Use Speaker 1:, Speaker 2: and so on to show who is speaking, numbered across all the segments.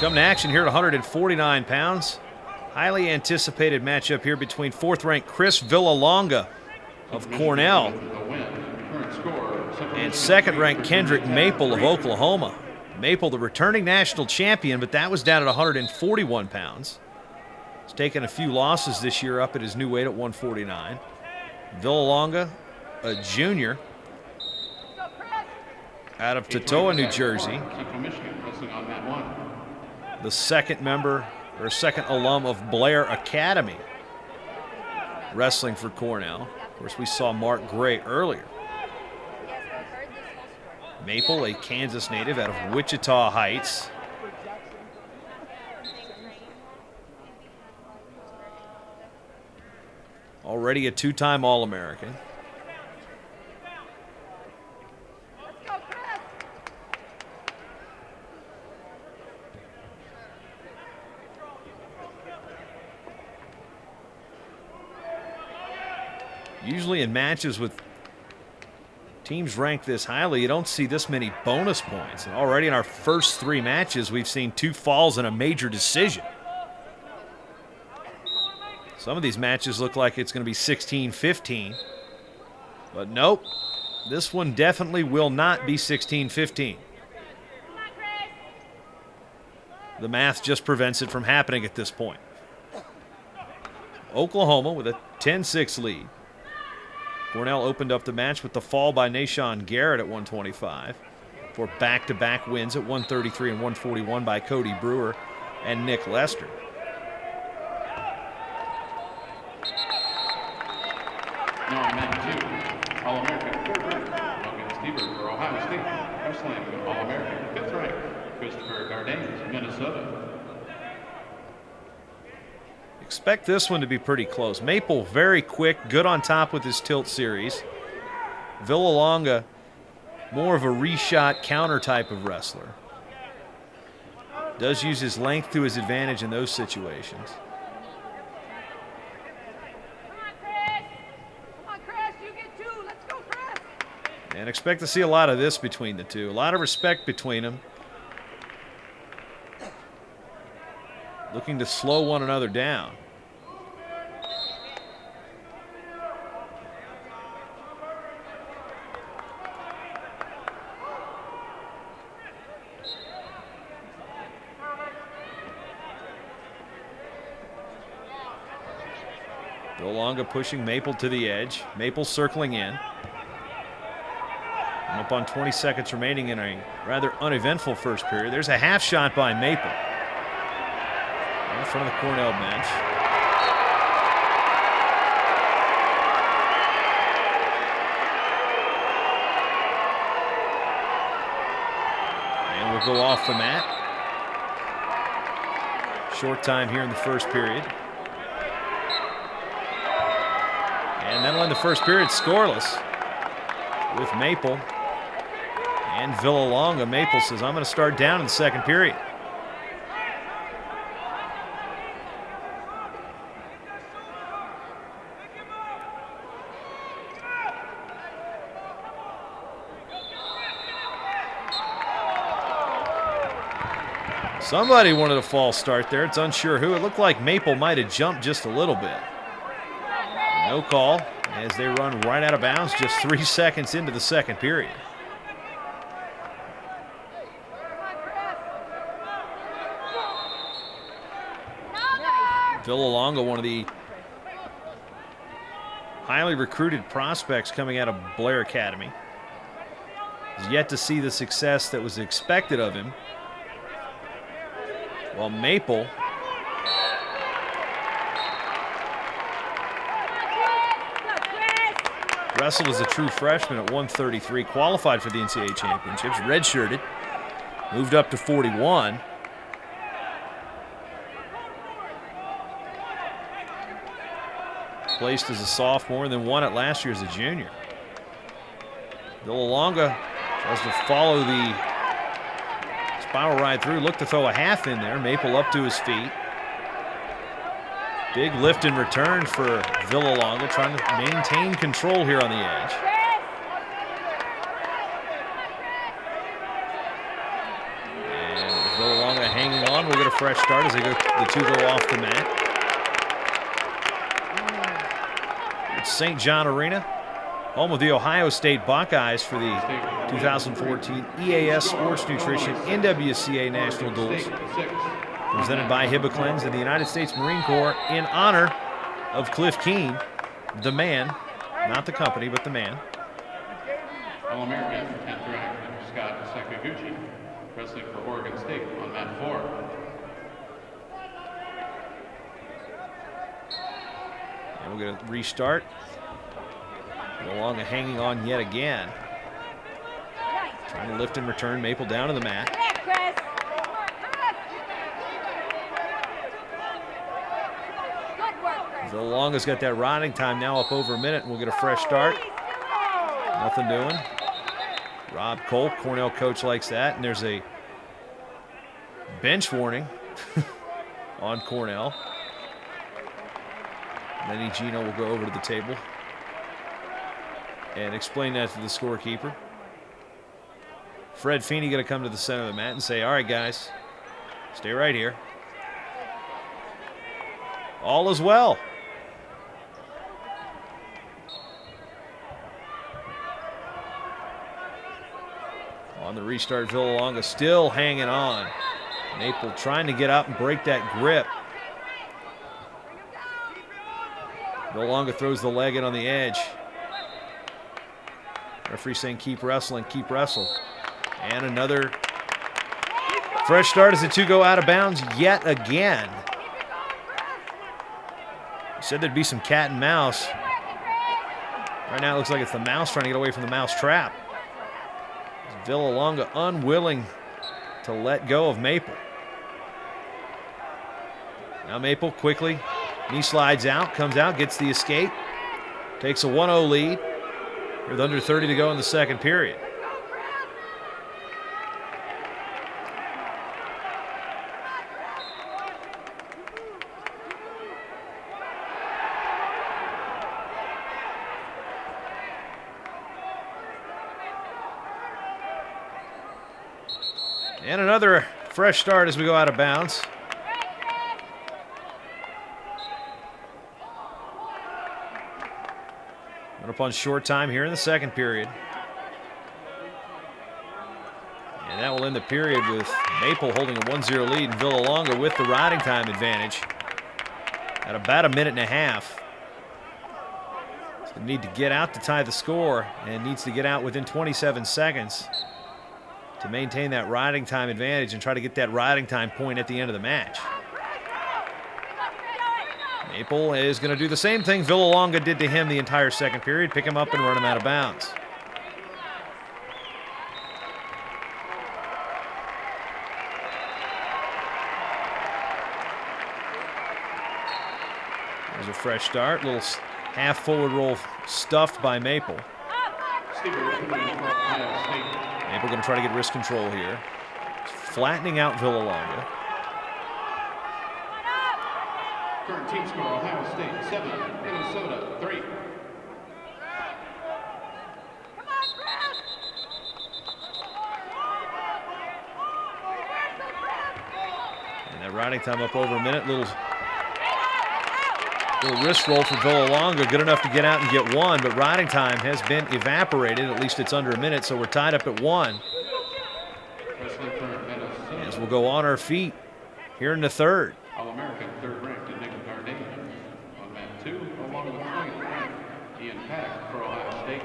Speaker 1: come to action here at 149 pounds. Highly anticipated matchup here between 4th-ranked Chris Villalonga of Cornell and 2nd-ranked Kendric Maple of Oklahoma. Maple, the returning national champion, but that was down at 141 pounds. He's taken a few losses this year up at his new weight at 149. Villalonga, a junior out of Totowa, New Jersey. The second alum of Blair Academy, wrestling for Cornell. Of course, we saw Mark Gray earlier. Maple, a Kansas native out of Wichita Heights. Already a 2-time All-American. Usually in matches with teams ranked this highly, you don't see this many bonus points. And already in our first 3 matches, we've seen 2 falls and a major decision. Some of these matches look like it's going to be 16-15. But nope, this one definitely will not be 16-15. The math just prevents it from happening at this point. Oklahoma with a 10-6 lead. Cornell opened up the match with the fall by Nashon Garrett at 125 for back-to-back wins at 133 and 141 by Cody Brewer and Nick Lester.
Speaker 2: All-American 4th-ranked Logan Stieber for Ohio State. Wrestling All-American 5th-ranked Christopher Gardanes, Minnesota.
Speaker 1: Expect this one to be pretty close. Maple very quick, good on top with his tilt series. Villalonga, more of a reshot counter type of wrestler. Does use his length to his advantage in those situations. And expect to see a lot of this between the two. A lot of respect between them. Looking to slow one another down. Villalonga pushing Maple to the edge. Maple circling in. And up on 20 seconds remaining in a rather uneventful first period. There's a half shot by Maple in front of the Cornell bench. And we'll go off the mat. Short time here in the first period. And that'll end the first period scoreless with Maple and Villalonga. Maple says, I'm going to start down in the second period. Somebody wanted a false start there. It's unsure who. It looked like Maple might have jumped just a little bit. No call as they run right out of bounds just 3 seconds into the second period. Villalonga, one of the highly recruited prospects coming out of Blair Academy, is yet to see the success that was expected of him. While Maple wrestled as a true freshman at 133, qualified for the NCAA championships, redshirted, moved up to 41. Placed as a sophomore and then won it last year as a junior. Villalonga tries to follow the spiral ride through, looked to throw a half in there. Maple up to his feet. Big lift and return for Villalonga, trying to maintain control here on the edge. And Villalonga hanging on. We'll get a fresh start as the two go off the mat. It's St. John Arena, home of the Ohio State Buckeyes for the 2014 EAS Sports Nutrition NWCA National Duals, presented by Hibiclens and the United States Marine Corps in honor of Cliff Keen, the man, not the company, but the man.
Speaker 2: All-American 10th ranked Scott Sakaguchi, wrestling for Oregon State on mat 4.
Speaker 1: And we're going to restart. Villalonga hanging on yet again. Trying to lift and return Maple down to the mat. Villalonga's got that riding time now up over a minute, and we'll get a fresh start. Nothing doing. Rob Cole, Cornell coach, likes that, and there's a bench warning on Cornell. Lenny Gino will go over to the table and explain that to the scorekeeper. Fred Feeney going to come to the center of the mat and say, all right, guys, stay right here. All is well. On the restart, Villalonga still hanging on. Maple trying to get up and break that grip. Villalonga throws the leg in on the edge. Referee saying keep wrestling, keep wrestle. And another fresh start as the two go out of bounds yet again. Said there'd be some cat and mouse. Right now it looks like it's the mouse trying to get away from the mouse trap. Villalonga unwilling to let go of Maple. Now Maple quickly, knee slides out, comes out, gets the escape, takes a 1-0 lead with under 30 to go in the second period. And another fresh start as we go out of bounds. Run up on short time here in the second period. And that will end the period with Maple holding a 1-0 lead and Villalonga with the riding time advantage at about a minute and a half. So they need to get out to tie the score and needs to get out within 27 seconds to maintain that riding time advantage and try to get that riding time point at the end of the match. Maple is going to do the same thing Villalonga did to him the entire second period, pick him up and run him out of bounds. There's a fresh start, little half forward roll stuffed by Maple. Maple going to try to get wrist control here. Flattening out Villalonga.
Speaker 2: Current team score, Ohio State 7, Minnesota 3.
Speaker 1: And that riding time up over a minute. Little wrist roll for Villalonga, good enough to get out and get one, but riding time has been evaporated. At least it's under a minute, so we're tied up at 1. As we'll go on our feet here in the third.
Speaker 2: All-American third ranked Nick Garden on mat 2, along with 20th ranked Ian Pack for Ohio State.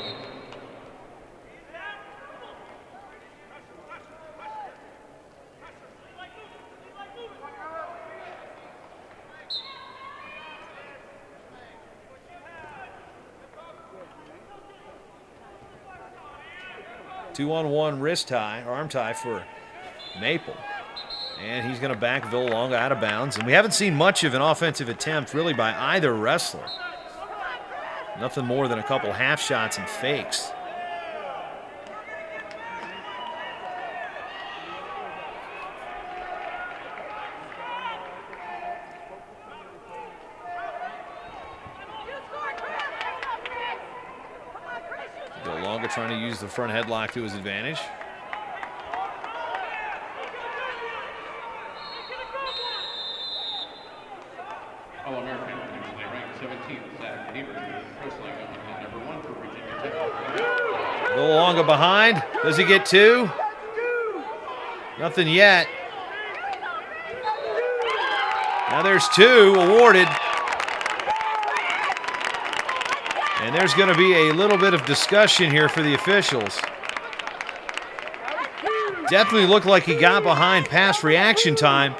Speaker 1: Two-on-one wrist tie, arm tie for Maple. And he's going to back Villalonga out of bounds. And we haven't seen much of an offensive attempt really by either wrestler. Nothing more than a couple half shots and fakes. Villalonga trying to use the front headlock to his advantage. Villalonga behind. Does he get two? Nothing yet. Now there's two awarded. And there's going to be a little bit of discussion here for the officials. Definitely looked like he got behind past reaction time,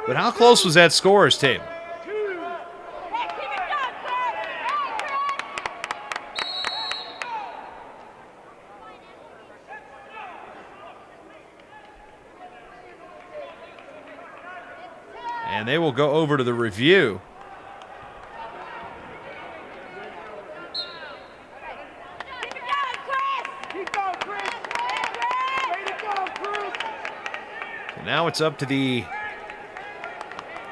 Speaker 1: but how close was that scorer's table? And they will go over to the review. Now it's up to the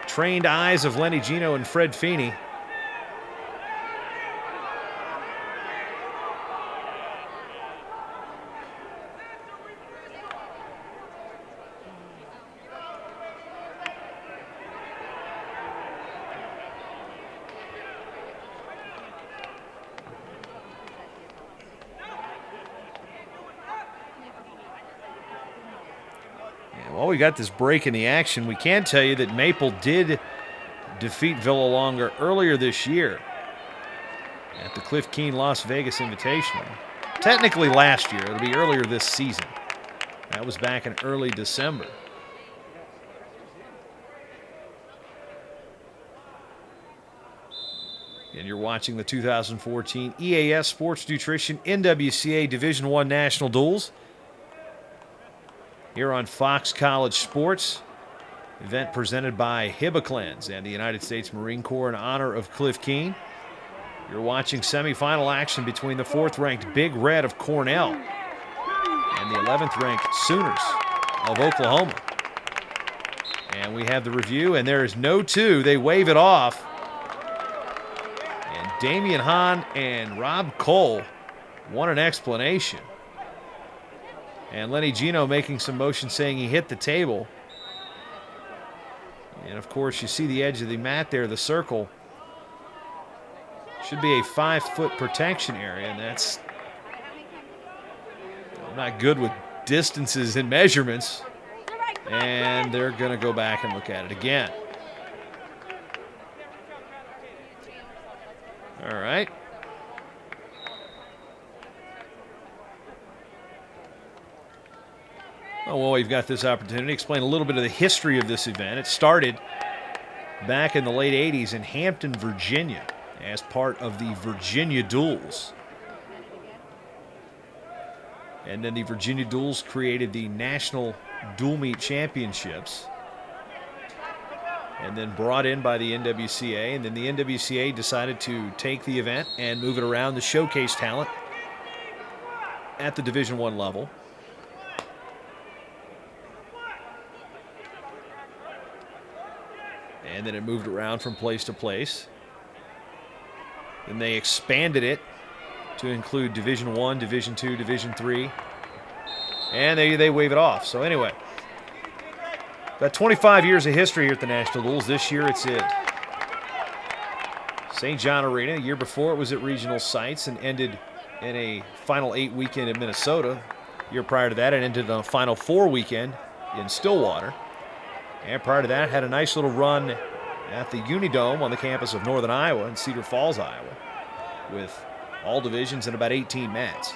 Speaker 1: trained eyes of Lenny Gino and Fred Feeney. Well, we got this break in the action. We can tell you that Maple did defeat Villalonga earlier this year at the Cliff Keen Las Vegas Invitational. Technically last year. It'll be earlier this season. That was back in early December. And you're watching the 2014 EAS Sports Nutrition NWCA Division I National Duals here on Fox College Sports. Event presented by Hibiclens and the United States Marine Corps in honor of Cliff Keen. You're watching semifinal action between the 4th-ranked Big Red of Cornell and the 11th-ranked Sooners of Oklahoma. And we have the review, and there is no two. They wave it off. And Damian Hahn and Rob Cole want an explanation. And Lenny Gino making some motion saying he hit the table. And of course, you see the edge of the mat there, the circle. Should be a 5-foot protection area, and that's not good with distances and measurements. And they're going to go back and look at it again. All right. Oh, well, we've got this opportunity to explain a little bit of the history of this event. It started back in the late 80s in Hampton, Virginia, as part of the Virginia Duals. And then the Virginia Duals created the National Dual Meet Championships, and then brought in by the NWCA. And then the NWCA decided to take the event and move it around to showcase talent at the Division I level. And then it moved around from place to place. Then they expanded it to include Division I, Division II, Division III. And they wave it off. So anyway, got 25 years of history here at the National Duals. This year it's at St. John Arena. The year before it was at regional sites and ended in a Final 8 weekend in Minnesota. The year prior to that it ended on a Final 4 weekend in Stillwater. And prior to that, had a nice little run at the Unidome on the campus of Northern Iowa in Cedar Falls, Iowa, with all divisions and about 18 mats.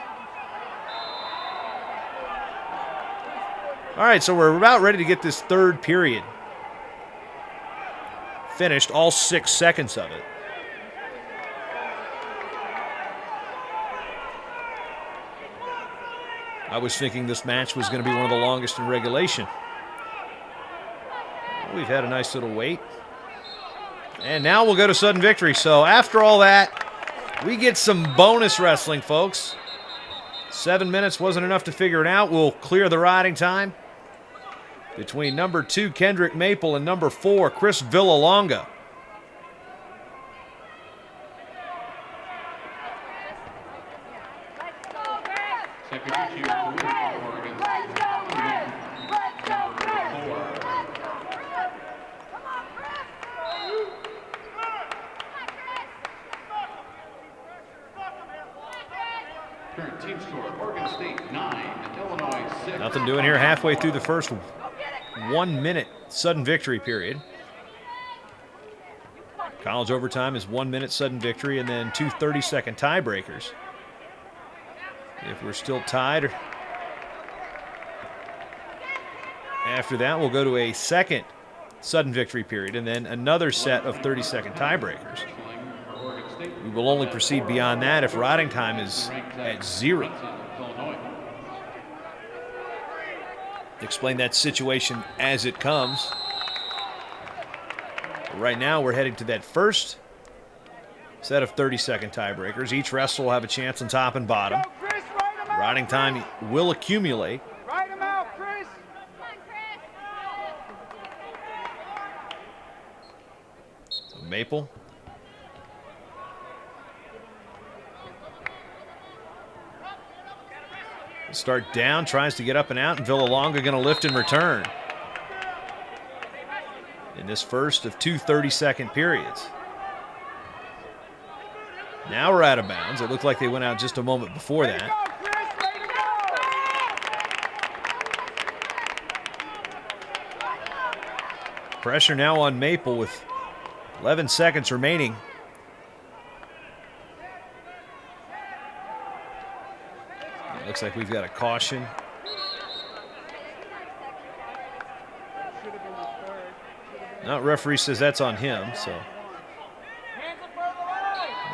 Speaker 1: All right, so we're about ready to get this third period finished, all 6 seconds of it. I was thinking this match was going to be one of the longest in regulation. We've had a nice little wait. And now we'll go to sudden victory. So after all that, we get some bonus wrestling, folks. 7 minutes wasn't enough to figure it out. We'll clear the riding time between number 2, Kendric Maple, and number 4, Chris Villalonga.
Speaker 2: Current team score, Oregon State 9, Illinois 6.
Speaker 1: Nothing doing here halfway through the first 1 minute sudden victory period. College overtime is 1 minute sudden victory and then 2 30-second tiebreakers. If we're still tied, after that we'll go to a second sudden victory period and then another set of 30-second tiebreakers. We will only proceed beyond that if riding time is at 0. Explain that situation as it comes. Right now we're heading to that first set of 30-second tiebreakers. Each wrestler will have a chance on top and bottom. Riding time will accumulate. So Maple start down, tries to get up and out, and Villalonga going to lift and return in this first of 2 30-second periods. Now we're out of bounds. It looked like they went out just a moment before that. Pressure now on Maple with 11 seconds remaining. It looks like we've got a caution. No, referee says that's on him, so.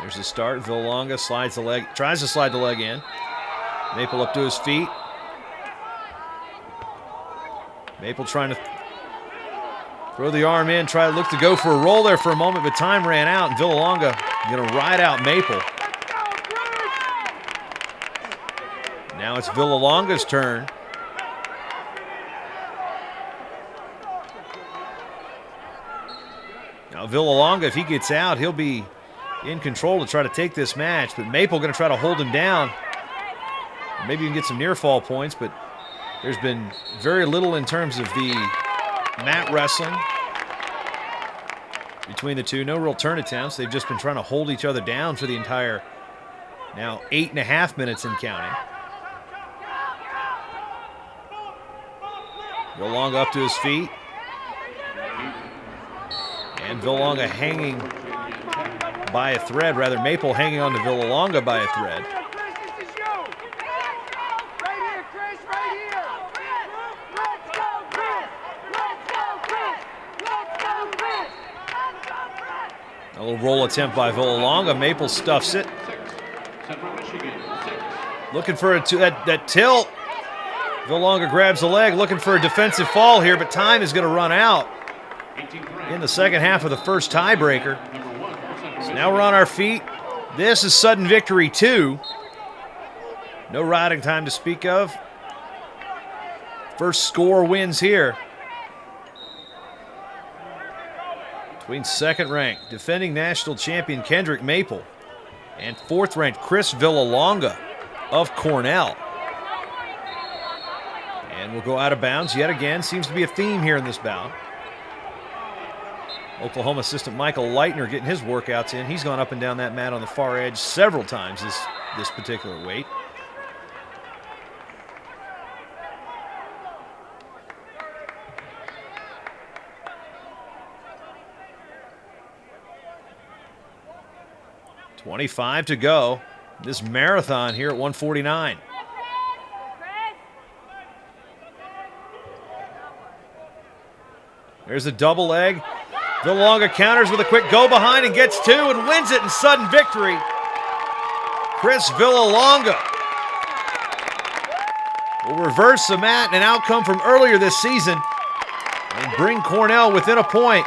Speaker 1: There's the start. Villalonga slides the leg, tries to slide the leg in. Maple up to his feet. Maple trying to throw the arm in, look to go for a roll there for a moment, but time ran out, and Villalonga going to ride out Maple. Now it's Villalonga's turn. Now Villalonga, if he gets out, he'll be in control to try to take this match, but Maple going to try to hold him down. Maybe you can get some near fall points, but there's been very little in terms of the mat wrestling between the two. No real turn attempts. They've just been trying to hold each other down for the entire, now 8.5 minutes and counting. Villalonga up to his feet. And Villalonga hanging by a thread, rather Maple hanging on to Villalonga by a thread. A little roll attempt by Villalonga. Maple stuffs it. Looking for that tilt. Villalonga grabs the leg, looking for a defensive fall here, but time is going to run out in the second half of the first tiebreaker. So now we're on our feet. This is sudden victory 2. No riding time to speak of. First score wins here. Between second-ranked defending national champion Kendric Maple and fourth-ranked Chris Villalonga of Cornell. And we'll go out of bounds yet again. Seems to be a theme here in this bout. Oklahoma assistant Michael Leitner getting his workouts in. He's gone up and down that mat on the far edge several times this particular weight. .25 to go. This marathon here at 149. There's a double leg. Villalonga counters with a quick go behind and gets 2 and wins it in sudden victory. Chris Villalonga will reverse the mat and an outcome from earlier this season and bring Cornell within a point.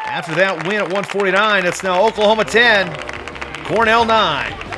Speaker 1: After that win at 149, it's now Oklahoma 10, Cornell 9.